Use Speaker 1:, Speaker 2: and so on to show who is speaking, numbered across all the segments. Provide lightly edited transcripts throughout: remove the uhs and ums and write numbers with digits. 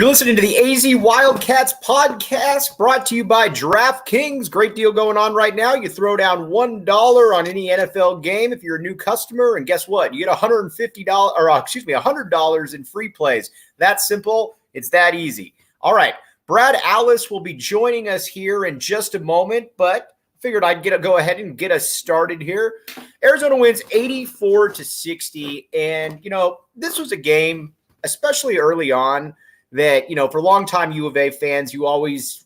Speaker 1: You're listening to the AZ Wildcats podcast brought to you by DraftKings. Great deal going on right now. You throw down $1 on any NFL game if you're a new customer, and guess what? You get $100 in free plays. That's simple. It's that easy. All right. Brad Allis will be joining us here in just a moment, but figured I'd go ahead and get us started here. Arizona wins 84-60, and this was a game, especially early on, that, for longtime U of A fans, you always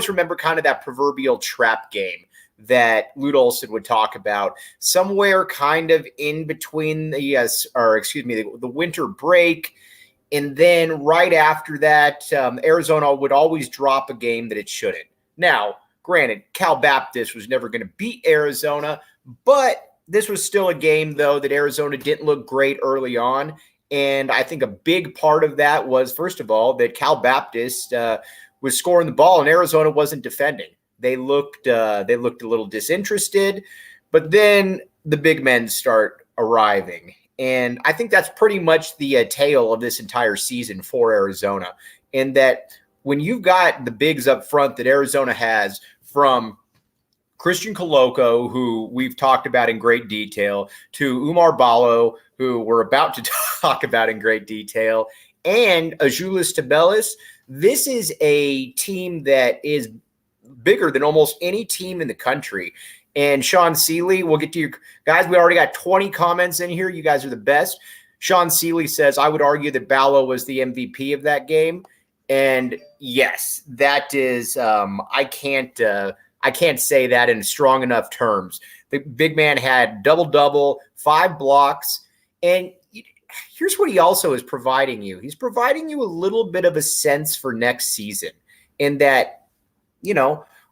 Speaker 1: remember kind of that proverbial trap game that Lute Olson would talk about, somewhere kind of in between the winter break. And then right after that, Arizona would always drop a game that it shouldn't. Now, granted, Cal Baptist was never going to beat Arizona, but this was still a game, though, that Arizona didn't look great early on. And I think a big part of that was, first of all, that Cal Baptist was scoring the ball and Arizona wasn't defending. They looked a little disinterested, but then the big men start arriving. And I think that's pretty much the tale of this entire season for Arizona, in that when you've got the bigs up front that Arizona has, from Christian Koloko, who we've talked about in great detail, to Umar Ballo, who we're about to talk about in great detail, and Azuolas Tubelis, this is a team that is bigger than almost any team in the country. And Sean Seeley, we'll get to you guys. We already got 20 comments in here. You guys are the best. Sean Seeley says, I would argue that Ballo was the MVP of that game. And yes, that is, I can't say that in strong enough terms. The big man had double-double, 5 blocks. And here's what he also is providing you. He's providing you a little bit of a sense for next season, in that,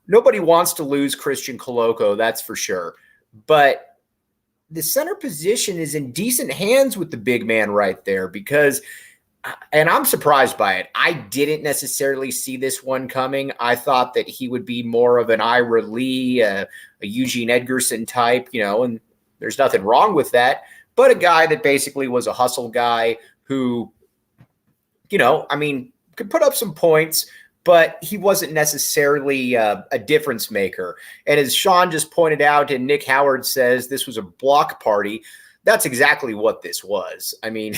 Speaker 1: nobody wants to lose Christian Koloko, that's for sure. But the center position is in decent hands with the big man right there, because – and I'm surprised by it. I didn't necessarily see this one coming. I thought that he would be more of an Ira Lee, a Eugene Edgerson type, and there's nothing wrong with that. But a guy that basically was a hustle guy who, could put up some points, but he wasn't necessarily a difference maker. And as Sean just pointed out, and Nick Howard says, this was a block party. That's exactly what this was. I mean,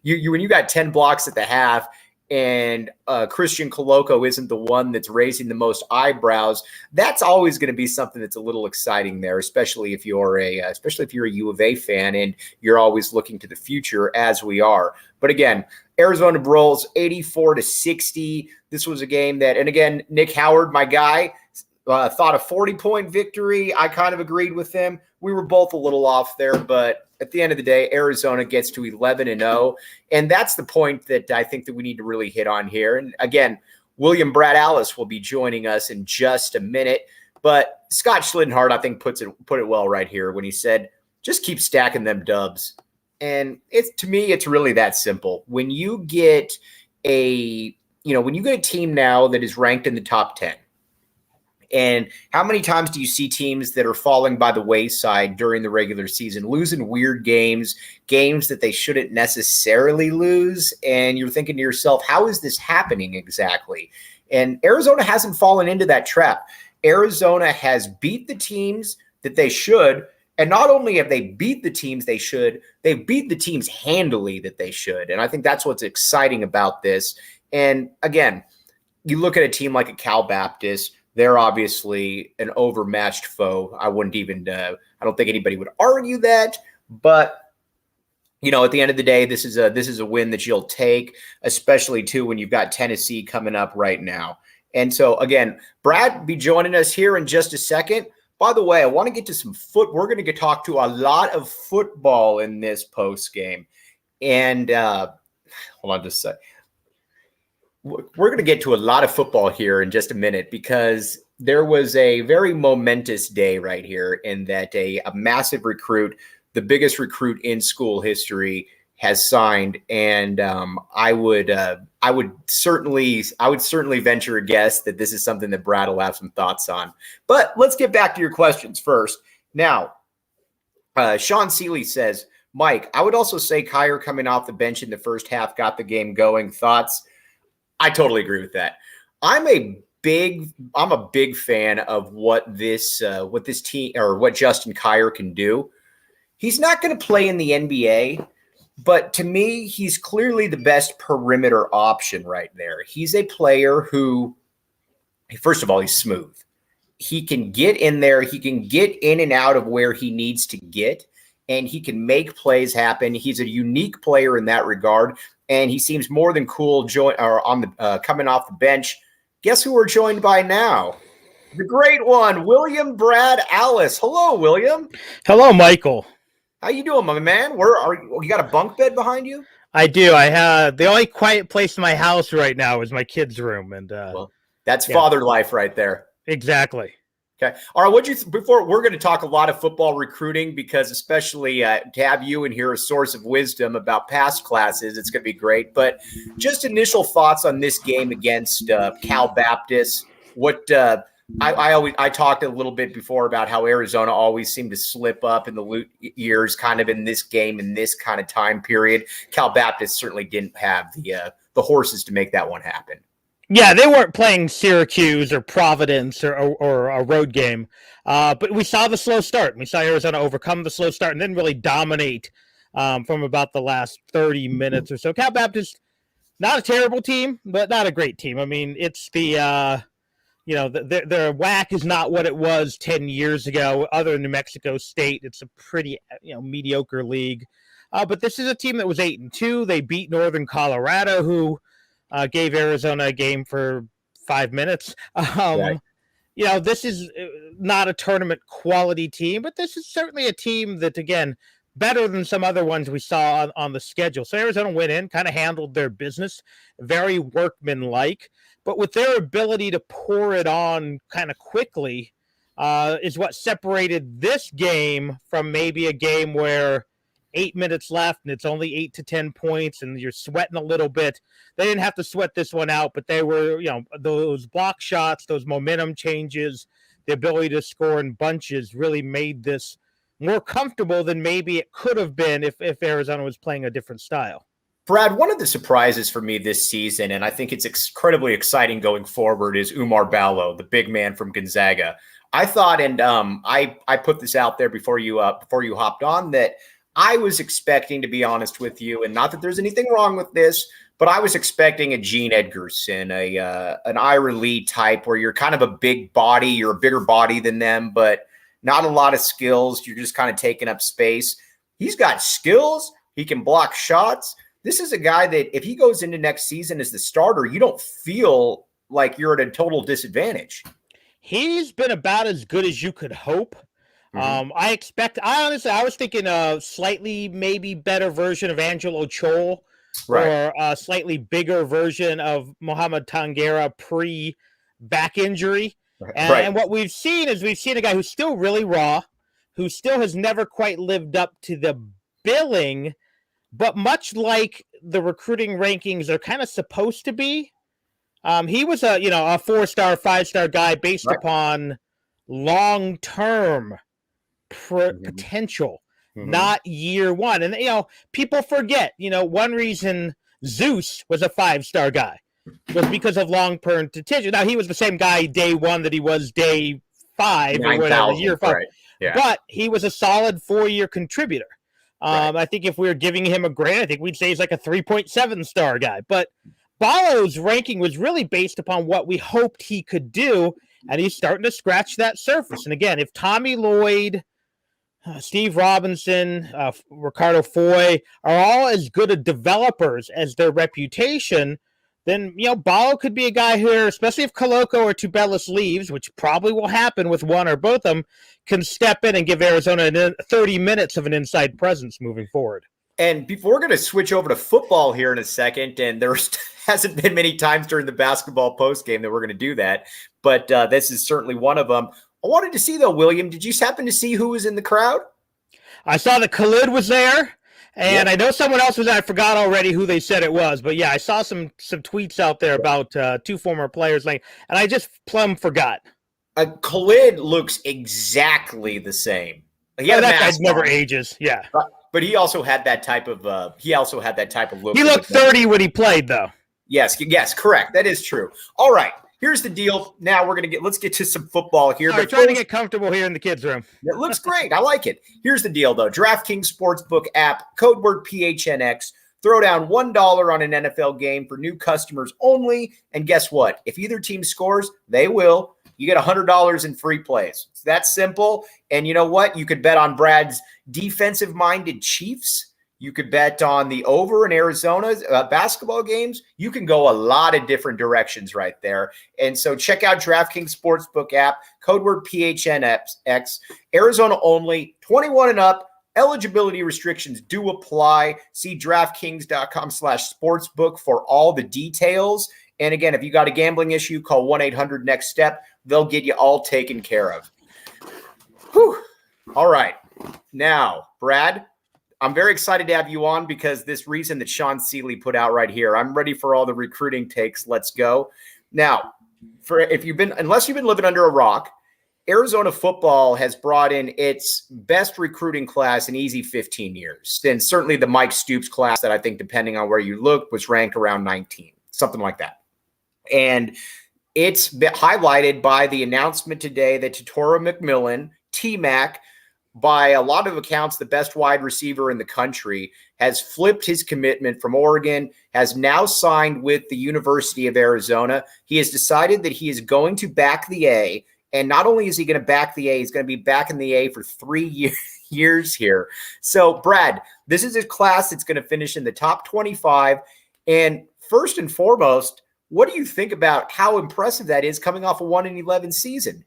Speaker 1: when you got 10 blocks at the half and Christian Koloko isn't the one that's raising the most eyebrows, that's always going to be something that's a little exciting there, especially if you're a U of A fan and you're always looking to the future, as we are. But again, Arizona rolls 84-60. This was a game that, and again, Nick Howard, my guy, thought a 40-point victory. I kind of agreed with him. We were both a little off there, but at the end of the day, Arizona gets to 11-0, and that's the point that I think that we need to really hit on here. And again, Brad Allis will be joining us in just a minute, but Scott Schlidenhart, I think, put it well right here when he said, just keep stacking them dubs. And to me, it's really that simple. When you get a team now that is ranked in the top 10, and how many times do you see teams that are falling by the wayside during the regular season, losing weird games that they shouldn't necessarily lose? And you're thinking to yourself, how is this happening exactly? And Arizona hasn't fallen into that trap. Arizona has beat the teams that they should. And not only have they beat the teams they should, they've beat the teams handily that they should. And I think that's what's exciting about this. And again, you look at a team like a Cal Baptist, they're obviously an overmatched foe. I don't think anybody would argue that, but at the end of the day, this is a win that you'll take, especially too when you've got Tennessee coming up right now. And so again, Brad be joining us here in just a second. By the way, I want to get to some we're going to talk to a lot of football in this post game, and hold on just a sec. We're going to get to a lot of football here in just a minute, because there was a very momentous day right here in that a massive recruit, the biggest recruit in school history, has signed. And I would certainly venture a guess that this is something that Brad will have some thoughts on. But let's get back to your questions first. Now, Sean Seeley says, Mike, I would also say Kyer coming off the bench in the first half got the game going. Thoughts? I totally agree with that. I'm a big fan of what this team or what Justin Kier can do. He's not going to play in the NBA, but to me, he's clearly the best perimeter option right there. He's a player who, first of all, he's smooth. He can get in there. He can get in and out of where he needs to get, and he can make plays happen. He's a unique player in that regard, and he seems more than cool coming off the bench. Guess who we're joined by now? The great one, William Brad Allis. Hello, William.
Speaker 2: Hello, Michael.
Speaker 1: How you doing, my man? Where are you? You got a bunk bed behind you?
Speaker 2: I do. I have the only quiet place in my house right now is my kids' room, and
Speaker 1: well, that's father life right there.
Speaker 2: Exactly.
Speaker 1: Okay. All right. Before we're going to talk a lot of football recruiting, because especially to have you in here, a source of wisdom about past classes, it's going to be great. But just initial thoughts on this game against Cal Baptist. What I talked a little bit before about how Arizona always seemed to slip up in the years, kind of in this game in this kind of time period. Cal Baptist certainly didn't have the horses to make that one happen.
Speaker 2: Yeah, they weren't playing Syracuse or Providence or a road game, but we saw the slow start. We saw Arizona overcome the slow start and then really dominate from about the last 30 minutes or so. Cal Baptist, not a terrible team, but not a great team. I mean, it's their WAC is not what it was 10 years ago. Other than New Mexico State, it's a pretty mediocre league. But this is a team that was 8-2. They beat Northern Colorado, who gave Arizona a game for 5 minutes.
Speaker 1: Right.
Speaker 2: This is not a tournament quality team, but this is certainly a team that, again, better than some other ones we saw on the schedule. So Arizona went in, kind of handled their business, very workmanlike, but with their ability to pour it on kind of quickly is what separated this game from maybe a game where 8 minutes left and it's only 8 to 10 points and you're sweating a little bit. They didn't have to sweat this one out, but they were, those block shots, those momentum changes, the ability to score in bunches really made this more comfortable than maybe it could have been if Arizona was playing a different style.
Speaker 1: Brad, one of the surprises for me this season, and I think it's incredibly exciting going forward, is Oumar Ballo, the big man from Gonzaga. I thought, and I put this out there before you hopped on, that I was expecting, to be honest with you, and not that there's anything wrong with this, but I was expecting a Gene Edgerson, an Ira Lee type, where you're kind of a big body, you're a bigger body than them, but not a lot of skills. You're just kind of taking up space. He's got skills. He can block shots. This is a guy that if he goes into next season as the starter, you don't feel like you're at a total disadvantage.
Speaker 2: He's been about as good as you could hope. Mm-hmm. I was thinking a slightly maybe better version of Angelo Chol, right, or a slightly bigger version of Mohamed Tangera pre-back injury. And what we've seen is a guy who's still really raw, who still has never quite lived up to the billing, but much like the recruiting rankings are kind of supposed to be. He was a 4-star, 5-star guy based upon long-term potential, not year one. And, people forget, one reason Zeus was a 5-star guy was because of long-term potential. Now, he was the same guy day one that he was day 5 or whatever, year 5. Right. Yeah. But he was a solid 4-year contributor. Right. I think if we were giving him a grade, I think we'd say he's like a 3.7-star guy. But Ballo's ranking was really based upon what we hoped he could do, and he's starting to scratch that surface. And again, if Tommy Lloyd, Steve Robinson, Ricardo Foy are all as good a developers as their reputation, then, Ballo could be a guy here, especially if Koloko or Tubelis leaves, which probably will happen with one or both of them, can step in and give Arizona 30 minutes of an inside presence moving forward.
Speaker 1: And before we're going to switch over to football here in a second, and there hasn't been many times during the basketball postgame that we're going to do that, but this is certainly one of them. I wanted to see, though, William, did you happen to see who was in the crowd?
Speaker 2: I saw that Khalid was there. And I know someone else was. I forgot already who they said it was, but yeah, I saw some tweets out there about 2 former players, and I just plumb forgot.
Speaker 1: Khalid looks exactly the same.
Speaker 2: That guy never ages. Yeah,
Speaker 1: but he also had that type of look.
Speaker 2: He looked 30 when he played, though.
Speaker 1: Yes, correct. That is true. All right. Here's the deal. Now let's get to some football here.
Speaker 2: But trying to get comfortable here in the kids' room.
Speaker 1: It looks great. I like it. Here's the deal, though. DraftKings Sportsbook app, code word PHNX. Throw down $1 on an NFL game for new customers only. And guess what? If either team scores, they will. You get $100 in free plays. It's that simple. And you know what? You could bet on Brad's defensive-minded Chiefs. You could bet on the over in Arizona's basketball games. You can go a lot of different directions right there. And so check out DraftKings Sportsbook app, code word PHNX, Arizona only, 21 and up. Eligibility restrictions do apply. See DraftKings.com/sportsbook for all the details. And again, if you got a gambling issue, call 1-800-NEXT-STEP. They'll get you all taken care of. Whew. All right. Now, Brad, I'm very excited to have you on because this reason that Sean Seeley put out right here. I'm ready for all the recruiting takes. Let's go. Now, unless you've been living under a rock, Arizona football has brought in its best recruiting class in easy 15 years. And certainly the Mike Stoops class that I think, depending on where you look, was ranked around 19, something like that. And it's been highlighted by the announcement today that Tatora McMillan, T-Mac, by a lot of accounts, the best wide receiver in the country, has flipped his commitment from Oregon, has now signed with the University of Arizona. He has decided that he is going to back the A. And not only is he going to back the A, he's going to be back in the A for 3 years here. So, Brad, this is a class that's going to finish in the top 25. And first and foremost, what do you think about how impressive that is coming off a 1-11 season?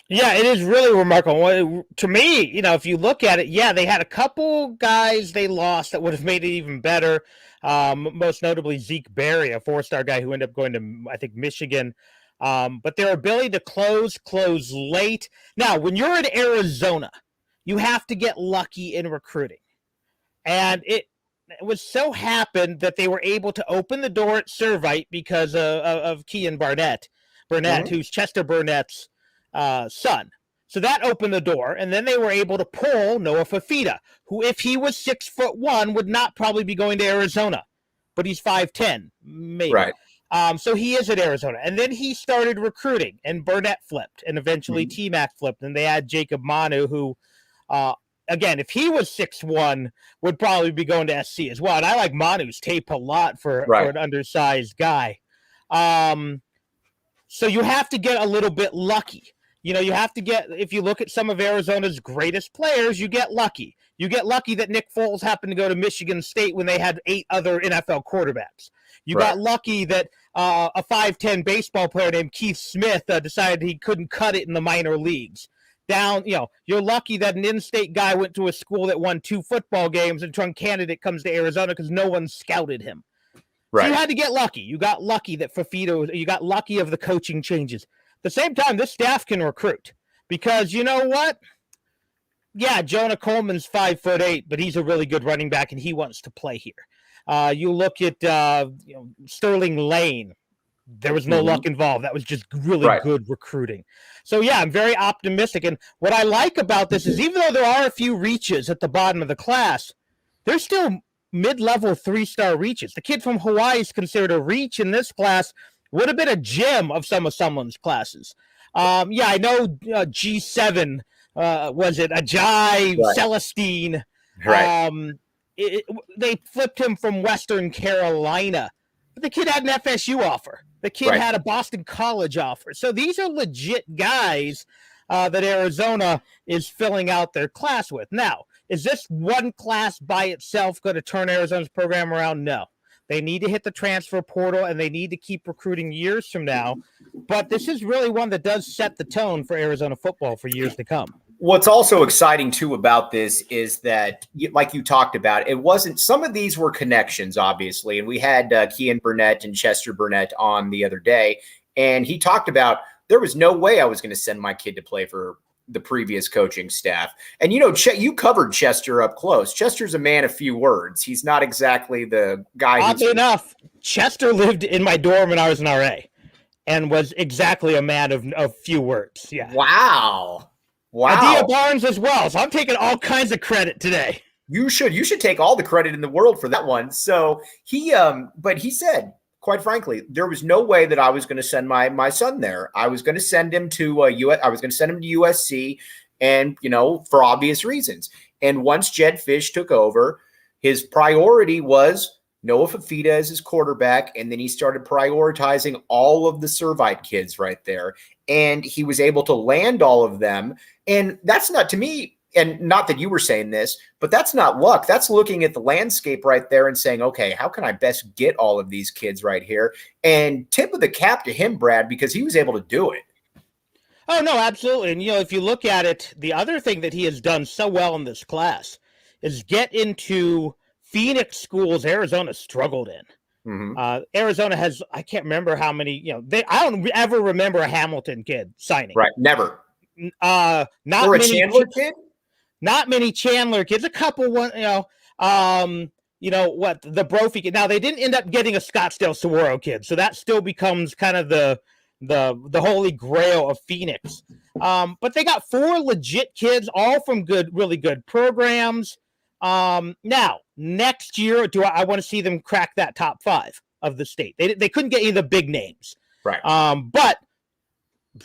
Speaker 2: Yeah, it is really remarkable. To me, if you look at it, they had a couple guys they lost that would have made it even better. Most notably Zeke Berry, a 4-star guy who ended up going to, I think, Michigan. But their ability to close late. Now, when you're in Arizona, you have to get lucky in recruiting. And it was so happened that they were able to open the door at Servite because of Kean Burnett, who's Chester Burnett's son. So that opened the door, and then they were able to pull Noah Fafita, who, if he was 6'1", would not probably be going to Arizona, but he's 5'10", maybe. Right. So he is at Arizona, and then he started recruiting, and Burnett flipped, and eventually T-Mac flipped, and they had Jacob Manu, who, again, if he was 6'1", would probably be going to SC as well. And I like Manu's tape a lot for an undersized guy. So you have to get a little bit lucky. You have to if you look at some of Arizona's greatest players, you get lucky. You get lucky that Nick Foles happened to go to Michigan State when they had 8 other NFL quarterbacks. You got lucky that a 5'10" baseball player named Keith Smith decided he couldn't cut it in the minor leagues. You're lucky that an in-state guy went to a school that won 2 football games and Trump candidate comes to Arizona because no one scouted him. Right. So you had to get lucky. You got lucky that Fafita, you got lucky of the coaching changes. At the same time, this staff can recruit because you know what? Yeah, Jonah Coleman's 5'8", but he's a really good running back and he wants to play here. You look at Sterling Lane. There was no luck involved. That was just really good recruiting. So, I'm very optimistic. And what I like about this is even though there are a few reaches at the bottom of the class, there's still mid-level 3-star reaches. The kid from Hawaii is considered a reach in this class. Would have been a gem of some of someone's classes. I know G7, was it Ajay, Celestine. Right. They flipped him from Western Carolina. But the kid had an FSU offer. The kid had a Boston College offer. So these are legit guys that Arizona is filling out their class with. Now, is this one class by itself going to turn Arizona's program around? No. They need to hit the transfer portal, and they need to keep recruiting years from now. But this is really one that does set the tone for Arizona football for years to come.
Speaker 1: What's also exciting, too, about this is that, like you talked about, it wasn't – some of these were connections, obviously. And we had Kean Burnett and Chester Burnett on the other day, and he talked about there was no way I was going to send my kid to play for the previous coaching staff. And, you covered Chester up close. Chester's a man of few words. He's not exactly the guy.
Speaker 2: Oddly enough, Chester lived in my dorm when I was an RA and was exactly a man of few words. Yeah.
Speaker 1: Wow.
Speaker 2: Adia Barnes as well. So I'm taking all kinds of credit today.
Speaker 1: You should take all the credit in the world for that one. So but he said, quite frankly, there was no way that I was going to send my son there. I was going to send him to I was going to send him to USC, and for obvious reasons. And once Jedd Fisch took over, his priority was Noah Fifita as his quarterback, and then he started prioritizing all of the Servite kids right there, and he was able to land all of them. And that's not, to me, and not that you were saying this, but that's not luck. That's looking at the landscape right there and saying, okay, how can I best get all of these kids right here? And tip of the cap to him, Brad, because he was able to do it.
Speaker 2: Oh, no, absolutely. And, if you look at it, the other thing that he has done so well in this class is get into Phoenix schools Arizona struggled in.
Speaker 1: Mm-hmm.
Speaker 2: Arizona has, I can't remember how many, I don't ever remember a Hamilton kid signing.
Speaker 1: Right. Never.
Speaker 2: Not
Speaker 1: or a
Speaker 2: many
Speaker 1: Chandler kid?
Speaker 2: Not many Chandler kids. A couple, the Brophy kid. Now, they didn't end up getting a Scottsdale Saguaro kid, so that still becomes kind of the holy grail of Phoenix. But they got 4 legit kids, all from really good programs. Now, next year, I want to see them crack that top 5 of the state. They couldn't get any of the big names.
Speaker 1: Right.
Speaker 2: But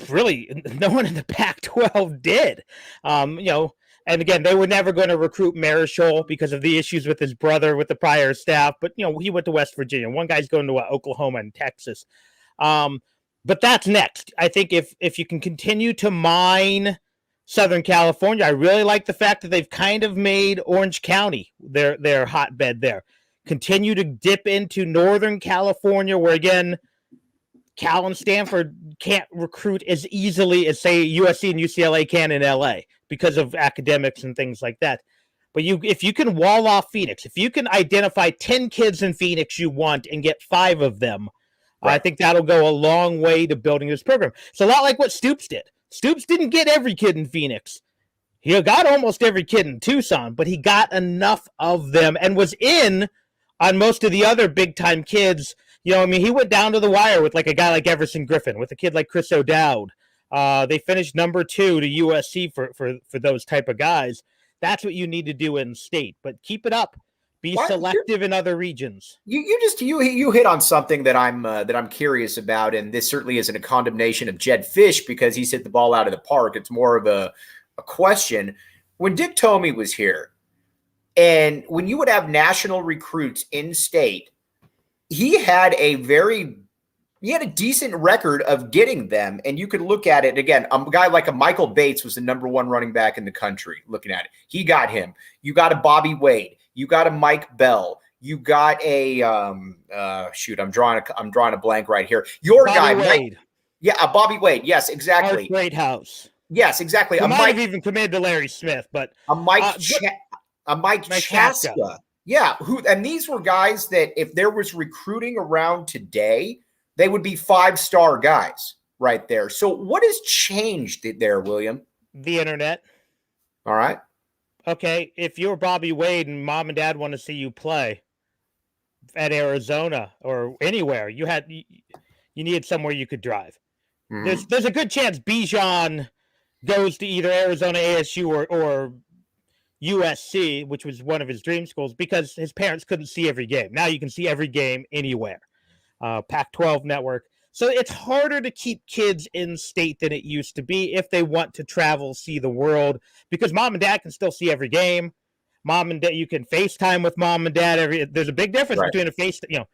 Speaker 2: really, no one in the Pac-12 did. And again, they were never going to recruit Marichal because of the issues with his brother, with the prior staff. But, he went to West Virginia. One guy's going to Oklahoma and Texas. But that's next. I think if you can continue to mine Southern California, I really like the fact that they've kind of made Orange County their hotbed there. Continue to dip into Northern California, where, again, Cal and Stanford can't recruit as easily as, say, USC and UCLA can in LA because of academics and things like that. But if you can wall off Phoenix, if you can identify 10 kids in Phoenix you want and get 5 of them, right, I think that'll go a long way to building this program. It's a lot like what Stoops did. Stoops didn't get every kid in Phoenix. He got almost every kid in Tucson, but he got enough of them and was in on most of the other big-time kids. He went down to the wire with like a guy like Everson Griffin, with a kid like Chris O'Dowd. They finished number 2 to USC for those type of guys. That's what you need to do in state, but keep it up. Be selective in other regions. You hit on something that I'm curious about, and this certainly isn't a condemnation of Jedd Fisch because he's hit the ball out of the park. It's more of a question. When Dick Tomey was here, and when you would have national recruits in state, he had a decent record of getting them, and you could look at it again. A guy like a Michael Bates was the number 1 running back in the country. Looking at it, he got him. You got a Bobby Wade. You got a Mike Bell. You got a I'm drawing a blank right here. Your Bobby
Speaker 1: guy,
Speaker 2: Wade.
Speaker 1: A Bobby Wade. Yes, exactly.
Speaker 2: Great house.
Speaker 1: Yes, exactly.
Speaker 2: He might have even committed to Larry Smith, but
Speaker 1: a Mike Chaska. Yeah, and these were guys that if there was recruiting around today, they would be 5-star guys right there. So what has changed there, William?
Speaker 2: The internet.
Speaker 1: All right.
Speaker 2: Okay, if you're Bobby Wade and mom and dad want to see you play at Arizona or anywhere, you needed somewhere you could drive. Mm-hmm. There's a good chance Bijan goes to either Arizona, ASU, or USC, which was one of his dream schools, because his parents couldn't see every game. Now you can see every game anywhere. Pac-12 network. So it's harder to keep kids in state than it used to be if they want to travel, see the world, because mom and dad can still see every game. Mom and dad, you can FaceTime with mom and dad. There's a big difference between a FaceTime.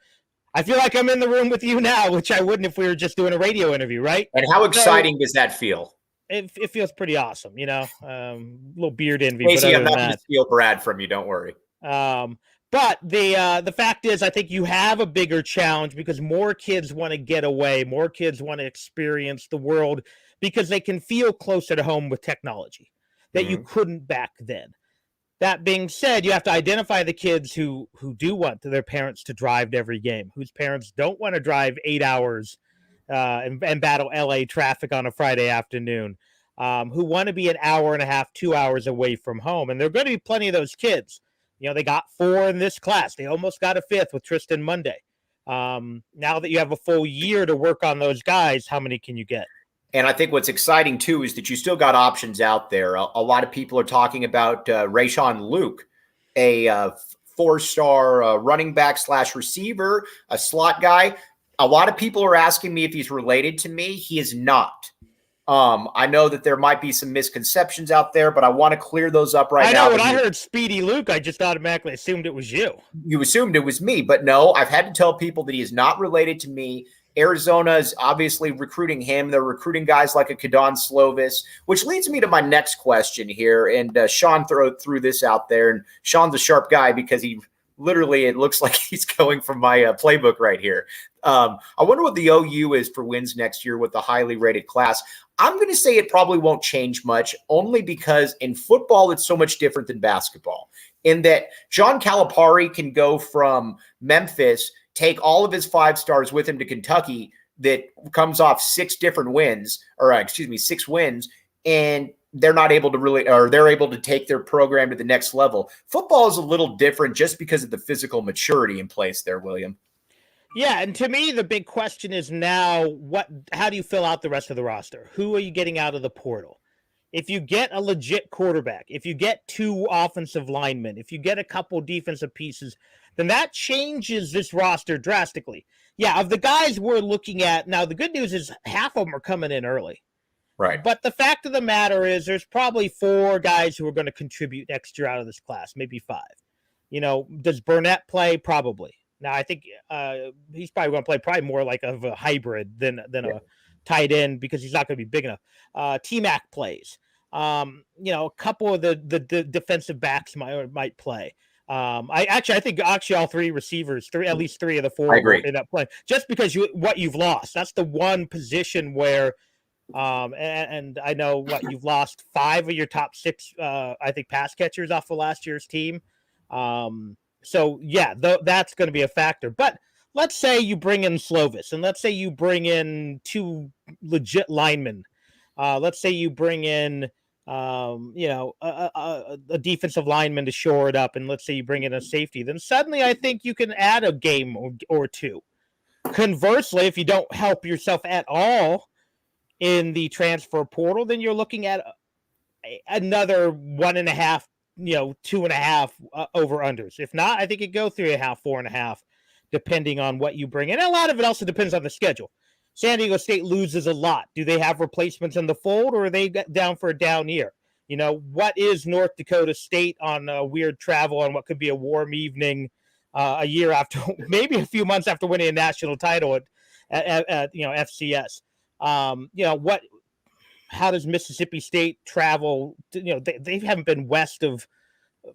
Speaker 2: I feel like I'm in the room with you now, which I wouldn't if we were just doing a radio interview, right?
Speaker 1: And how exciting does that feel?
Speaker 2: It feels pretty awesome, little beard envy.
Speaker 1: Casey, I'm not going to steal Brad from you. Don't worry.
Speaker 2: But the fact is, I think you have a bigger challenge because more kids want to get away. More kids want to experience the world because they can feel closer to home with technology that you couldn't back then. That being said, you have to identify the kids who do want their parents to drive to every game, whose parents don't want to drive 8 hours and battle LA traffic on a Friday afternoon, who want to be an hour and a half, 2 hours away from home. And there are going to be plenty of those kids. They got 4 in this class. They almost got a 5th with Tristan Monday. Now that you have a full year to work on those guys, how many can you get?
Speaker 1: And I think what's exciting, too, is that you still got options out there. A lot of people are talking about Rayshawn Luke, a 4-star running back / receiver, a slot guy. A lot of people are asking me if he's related to me. He is not. I know that there might be some misconceptions out there, but I want to clear those up right now.
Speaker 2: I know when I heard Speedy Luke, I just automatically assumed it was you.
Speaker 1: You assumed it was me, but no, I've had to tell people that he is not related to me. Arizona is obviously recruiting him. They're recruiting guys like a Kedon Slovis, which leads me to my next question here. And Sean threw this out there, and Sean's a sharp guy because he literally, it looks like he's going from my playbook right here. I wonder what the OU is for wins next year with the highly rated class. I'm going to say it probably won't change much, only because in football, it's so much different than basketball, in that John Calipari can go from Memphis, take all of his 5 stars with him to Kentucky that comes off 6 wins, and they're not able to really, or they're able to take their program to the next level. Football is a little different just because of the physical maturity in place there, William.
Speaker 2: Yeah, and to me, the big question is now, how do you fill out the rest of the roster? Who are you getting out of the portal? If you get a legit quarterback, if you get 2 offensive linemen, if you get a couple defensive pieces, then that changes this roster drastically. Yeah, of the guys we're looking at, now the good news is half of them are coming in early.
Speaker 1: Right.
Speaker 2: But the fact of the matter is there's probably 4 guys who are going to contribute next year out of this class, maybe 5. Does Burnett play? Probably. Now, I think he's probably going to play probably more like of a hybrid than a tight end because he's not going to be big enough. T-Mac plays. A couple of the defensive backs might play. I think all 3 receivers, at least 3 of the 4 will end up playing just because what you've lost. That's the one position where, and I know you've lost 5 of your top 6, I think, pass catchers off of last year's team. So yeah, that's going to be a factor. But let's say you bring in Slovis, and let's say you bring in 2 legit linemen. Let's say you bring in, a defensive lineman to shore it up, and let's say you bring in a safety. Then suddenly, I think you can add a game or 2. Conversely, if you don't help yourself at all in the transfer portal, then you're looking at another 1.5. 2.5 over unders. If not, I think it go 3.5, 4.5, depending on what you bring in. And a lot of it also depends on the schedule. San Diego State loses a lot. Do they have replacements in the fold, or are they down for a down year? What is North Dakota State on a weird travel on what could be a warm evening a year after, maybe a few months after winning a national title at FCS? How does Mississippi State travel? They haven't been west of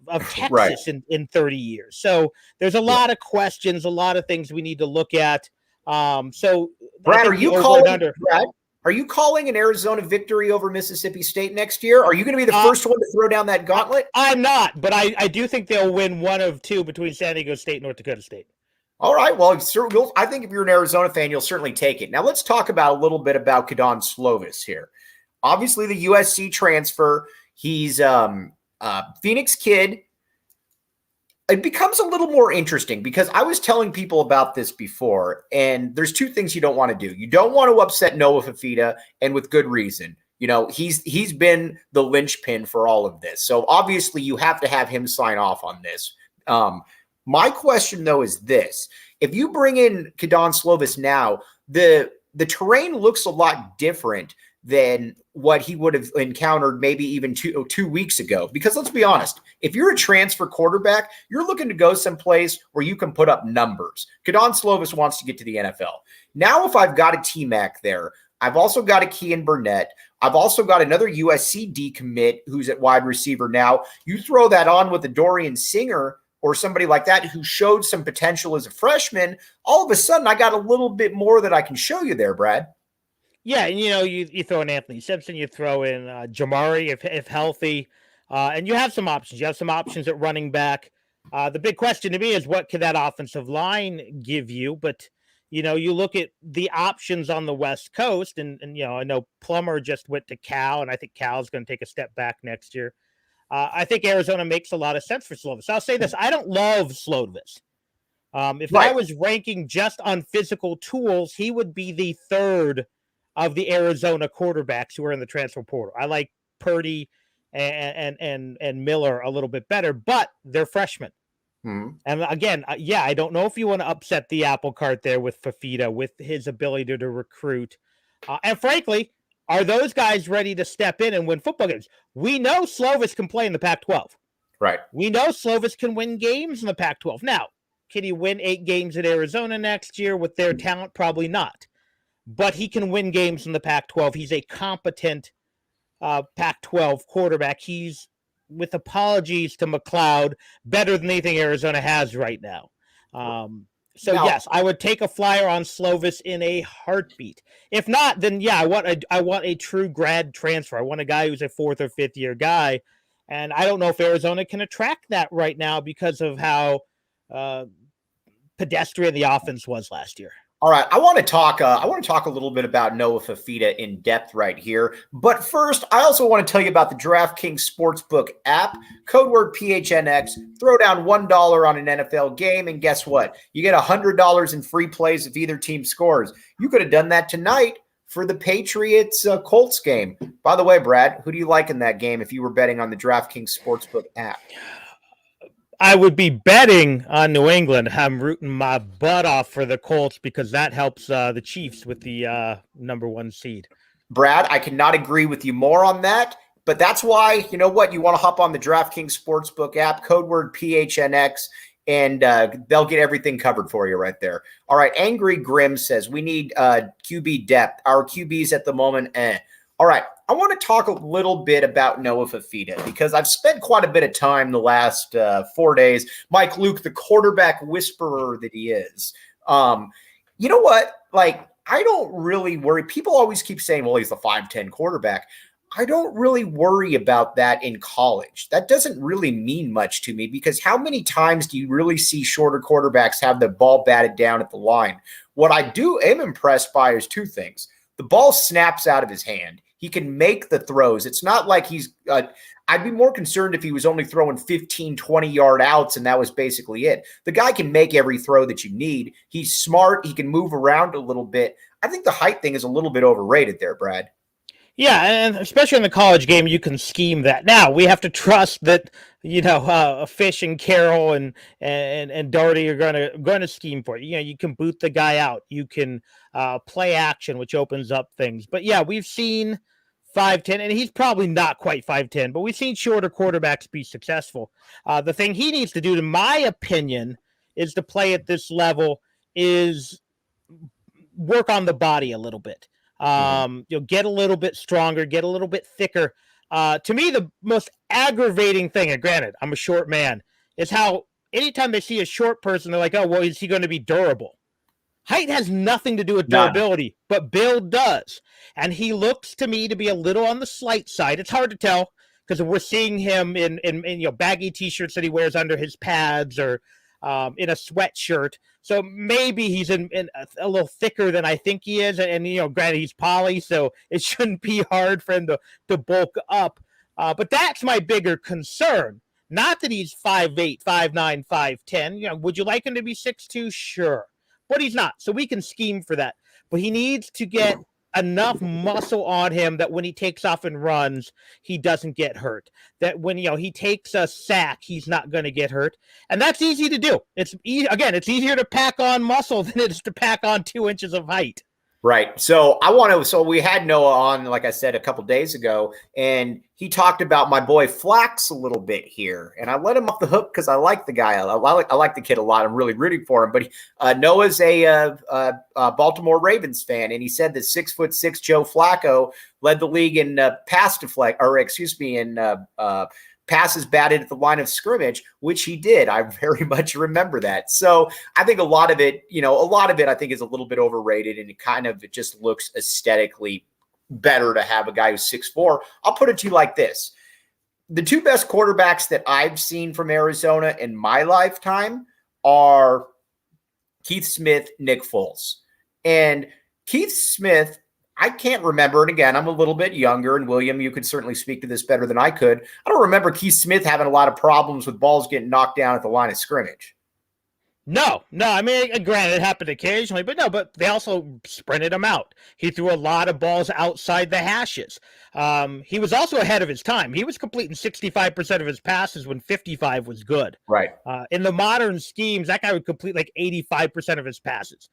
Speaker 2: Texas
Speaker 1: right.
Speaker 2: in 30 years. So there's a lot of questions, a lot of things we need to look at. So
Speaker 1: Brad, are you calling an Arizona victory over Mississippi State next year? Are you going to be the first one to throw down that gauntlet?
Speaker 2: I'm not, but I do think they'll win one of 2 between San Diego State and North Dakota State.
Speaker 1: All right. Well, I think if you're an Arizona fan, you'll certainly take it. Now let's talk about a little bit about Kedon Slovis here. Obviously, the USC transfer. He's a Phoenix kid. It becomes a little more interesting because I was telling people about this before, and there's 2 things you don't want to do. You don't want to upset Noah Fifita, and with good reason. He's been the linchpin for all of this. So obviously, you have to have him sign off on this. My question, though, is this. If you bring in Kedon Slovis now, the terrain looks a lot different than what he would have encountered maybe even two weeks ago. Because let's be honest, if you're a transfer quarterback, you're looking to go someplace where you can put up numbers. Kedon Slovis wants to get to the NFL. Now, if I've got a T-Mac there, I've also got a Kean Burnett. I've also got another USC decommit who's at wide receiver now. You throw that on with a Dorian Singer or somebody like that who showed some potential as a freshman, all of a sudden I got a little bit more that I can show you there, Brad.
Speaker 2: Yeah, and you throw in Anthony Simpson, you throw in Jamari if healthy, and you have some options. You have some options at running back. The big question to me is what can that offensive line give you? But you look at the options on the West Coast, and I know Plummer just went to Cal, and I think Cal's going to take a step back next year. I think Arizona makes a lot of sense for Slovis. I'll say this: I don't love Slovis. If I was ranking just on physical tools, he would be the 3rd of the Arizona quarterbacks who are in the transfer portal. I like Purdy and Miller a little bit better, but they're freshmen. And again, I don't know if you want to upset the apple cart there with Fifita, with his ability to recruit. And frankly, are those guys ready to step in and win football games? We know Slovis can play in the Pac-12.
Speaker 1: Right.
Speaker 2: We know Slovis can win games in the Pac-12. Now, can he win 8 games at Arizona next year with their talent? Probably not. But he can win games in the Pac-12. He's a competent Pac-12 quarterback. He's, with apologies to McLeod, better than anything Arizona has right now. Yes, I would take a flyer on Slovis in a heartbeat. If not, then I want a true grad transfer. I want a guy who's a 4th or 5th year guy, and I don't know if Arizona can attract that right now because of how pedestrian the offense was last year.
Speaker 1: All right, I want to talk a little bit about Noah Fifita in depth right here. But first, I also want to tell you about the DraftKings Sportsbook app. Code word PHNX. Throw down $1 on an NFL game, and guess what? You get $100 in free plays if either team scores. You could have done that tonight for the Patriots Colts game. By the way, Brad, who do you like in that game if you were betting on the DraftKings Sportsbook app?
Speaker 2: I would be betting on New England. I'm rooting my butt off for the Colts because that helps the Chiefs with the number 1 seed.
Speaker 1: Brad, I cannot agree with you more on that, but that's why, you know what, you want to hop on the DraftKings Sportsbook app, code word PHNX, and they'll get everything covered for you right there. All right, Angry Grim says, we need QB depth. Our QBs at the moment, All right, I want to talk a little bit about Noah Fifita because I've spent quite a bit of time the last 4 days. Mike Luke, the quarterback whisperer that he is. You know what? Like, I don't really worry. People always keep saying, well, he's the 5'10 quarterback. I don't really worry about that in college. That doesn't really mean much to me because how many times do you really see shorter quarterbacks have the ball batted down at the line? What I am impressed by is 2 things. The ball snaps out of his hand. He can make the throws. It's not like he's I'd be more concerned if he was only throwing 15, 20-yard outs and that was basically it. The guy can make every throw that you need. He's smart. He can move around a little bit. I think the height thing is a little bit overrated there, Brad.
Speaker 2: Yeah, and especially in the college game, you can scheme that. Now, we have to trust that, Fish and Carroll and Doherty are going to scheme for it. You can boot the guy out. You can play action, which opens up things. But, yeah, we've seen 5'10", and he's probably not quite 5'10", but we've seen shorter quarterbacks be successful. The thing he needs to do, in my opinion, is to play at this level is work on the body a little bit. Get a little bit stronger, get a little bit thicker. To me, the most aggravating thing, and granted, I'm a short man, is how anytime they see a short person, they're like, oh, well, is he going to be durable? Height has nothing to do with durability, but build does. And he looks to me to be a little on the slight side. It's hard to tell because we're seeing him in baggy T-shirts that he wears under his pads or in a sweatshirt. So maybe he's in a little thicker than I think he is. And granted, he's poly, so it shouldn't be hard for him to bulk up. But that's my bigger concern. Not that he's 5'8", 5'9", 5'10". Would you like him to be 6'2"? Sure. But he's not. So we can scheme for that. But he needs to get enough muscle on him that when he takes off and runs, he doesn't get hurt. That when he takes a sack, he's not going to get hurt. And that's easy to do. It's easier to pack on muscle than it is to pack on 2 inches of height.
Speaker 1: Right. So we had Noah on, like I said, a couple days ago, and he talked about my boy Flax a little bit here. And I let him off the hook because I like the guy. I like the kid a lot. I'm really rooting for him. But Noah's a Baltimore Ravens fan, and he said that 6'6" Joe Flacco led the league in passes batted at the line of scrimmage, which he did. I very much remember that. So I think a lot of it I think is a little bit overrated, and it just looks aesthetically better to have a guy who's 6'4". I'll put it to you like this. The 2 best quarterbacks that I've seen from Arizona in my lifetime are Keith Smith, Nick Foles. And Keith Smith, I can't remember, and again, I'm a little bit younger, and William, you could certainly speak to this better than I could. I don't remember Keith Smith having a lot of problems with balls getting knocked down at the line of scrimmage.
Speaker 2: No. I mean, granted, it happened occasionally, but no. But they also sprinted him out. He threw a lot of balls outside the hashes. He was also ahead of his time. He was completing 65% of his passes when 55 was good.
Speaker 1: Right.
Speaker 2: In the modern schemes, that guy would complete like 85% of his passes.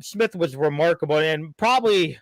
Speaker 2: Smith was remarkable, and probably,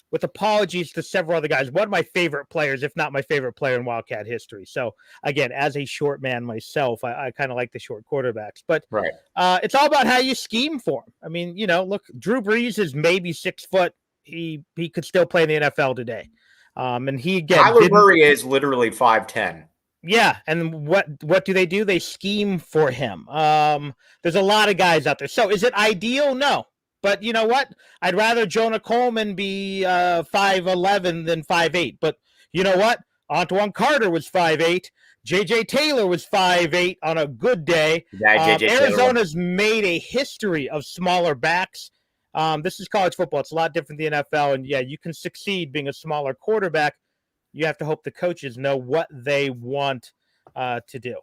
Speaker 2: with apologies to several other guys, one of my favorite players, if not my favorite player in Wildcat history. So, again, as a short man myself, I kind of like the short quarterbacks. But
Speaker 1: right.
Speaker 2: It's all about how you scheme for him. I mean, look, Drew Brees is maybe 6 foot. He could still play in the NFL today. And he, again,
Speaker 1: Kyler Murray is literally 5'10".
Speaker 2: Yeah, and what do? They scheme for him. There's a lot of guys out there. So is it ideal? No. But you know what? I'd rather Jonah Coleman be 5'11" than 5'8". But you know what? Antoine Carter was 5'8". J.J. Taylor was 5'8" on a good day.
Speaker 1: Yeah,
Speaker 2: Arizona's made a history of smaller backs. This is college football. It's a lot different than the NFL. And, yeah, you can succeed being a smaller quarterback. You have to hope the coaches know what they want to do.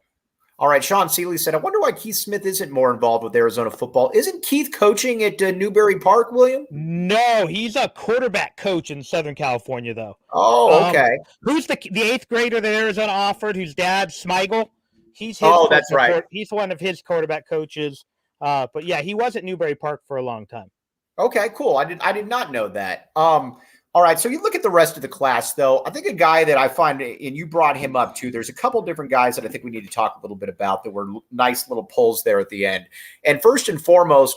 Speaker 1: All right, Sean Seeley said, I wonder why Keith Smith isn't more involved with Arizona football. Isn't Keith coaching at Newberry Park, William?
Speaker 2: No, he's a quarterback coach in Southern California, though.
Speaker 1: Oh, okay.
Speaker 2: Who's the 8th grader that Arizona offered, whose dad, Smigel? He's
Speaker 1: that's right.
Speaker 2: He's one of his quarterback coaches. But, yeah, he was at Newberry Park for a long time.
Speaker 1: Okay, cool. I did not know that. All right, so you look at the rest of the class, though. I think a guy that I find, and you brought him up too, there's a couple different guys that I think we need to talk a little bit about that were nice little pulls there at the end. And first and foremost,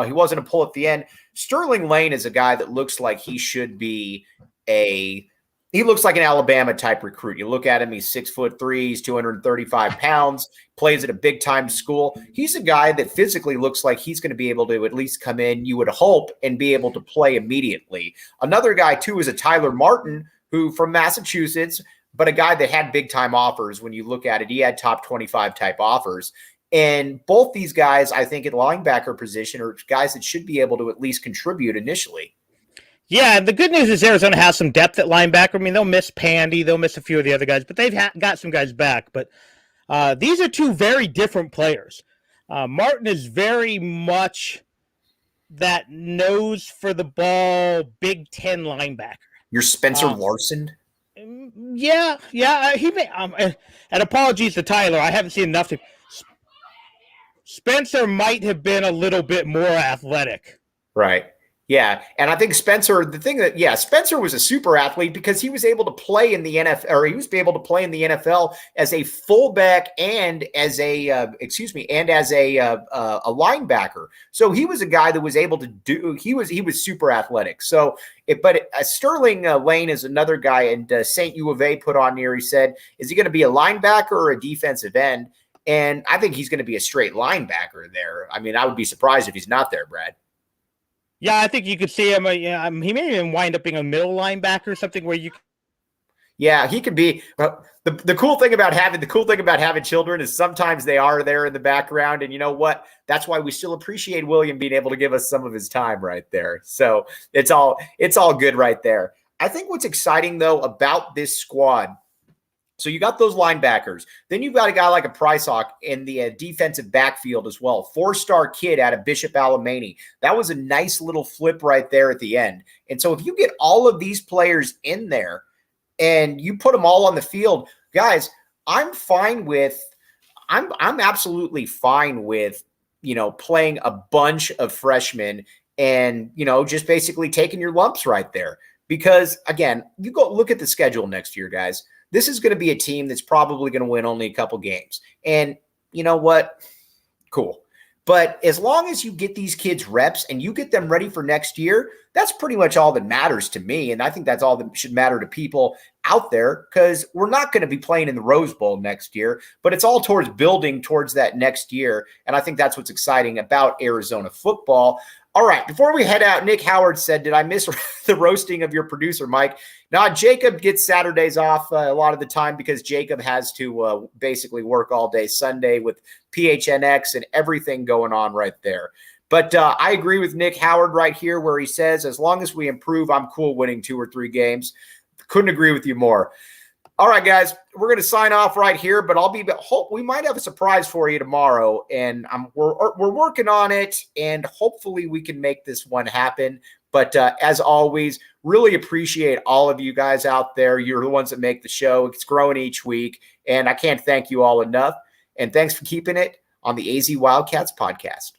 Speaker 1: he wasn't a pull at the end. Sterling Lane is a guy that looks like he should be he looks like an Alabama type recruit. You look at him, he's 6'3", he's 235 pounds, plays at a big time school. He's a guy that physically looks like he's going to be able to at least come in, you would hope, and be able to play immediately. Another guy too is a Tyler Martin, who from Massachusetts, but a guy that had big time offers. When you look at it, he had top 25 type offers. And both these guys, I think at linebacker position, are guys that should be able to at least contribute initially.
Speaker 2: Yeah, the good news is Arizona has some depth at linebacker. I mean, they'll miss Pandy, they'll miss a few of the other guys, but they've got some guys back. But these are two very different players. Martin is very much that nose for the ball, Big Ten linebacker.
Speaker 1: You're Spencer Larson?
Speaker 2: Yeah. He may. And apologies to Tyler, I haven't seen enough to. Spencer might have been a little bit more athletic.
Speaker 1: Right. Yeah, and I think Spencer was a super athlete because he was able to play in the NFL, or he was able to play in the NFL as a fullback and as a linebacker. So he was a guy that was able to do. He was super athletic. So, Sterling Lane is another guy, and St. U of A put on here. He said, "Is he going to be a linebacker or a defensive end?" And I think he's going to be a straight linebacker there. I mean, I would be surprised if he's not there, Brad.
Speaker 2: Yeah, I think you could see him. He may even wind up being a middle linebacker or something where you.
Speaker 1: Yeah, he could be. The cool thing about having children is sometimes they are there in the background, and you know what? That's why we still appreciate William being able to give us some of his time right there. So it's all good right there. I think what's exciting though about this squad. So you got those linebackers. Then you've got a guy like a Price Hawk in the defensive backfield as well. 4-star kid out of Bishop Alamany. That was a nice little flip right there at the end. And so if you get all of these players in there and you put them all on the field, guys, I'm absolutely fine with, playing a bunch of freshmen and, just basically taking your lumps right there. Because again, you go look at the schedule next year, guys. This is going to be a team that's probably going to win only a couple games. And you know what? Cool. But as long as you get these kids reps and you get them ready for next year, that's pretty much all that matters to me. And I think that's all that should matter to people out there, because we're not going to be playing in the Rose Bowl next year, but it's all towards building towards that next year. And I think that's what's exciting about Arizona football. All right, before we head out, Nick Howard said, did I miss the roasting of your producer, Mike? Now, Jacob gets Saturdays off a lot of the time because Jacob has to basically work all day Sunday with PHNX and everything going on right there. But I agree with Nick Howard right here where he says, as long as we improve, I'm cool winning 2 or 3 games. Couldn't agree with you more. All right, guys, we're going to sign off right here, but we might have a surprise for you tomorrow, and we're working on it, and hopefully we can make this one happen. But as always, really appreciate all of you guys out there. You're the ones that make the show. It's growing each week, and I can't thank you all enough. And thanks for keeping it on the AZ Wildcats podcast.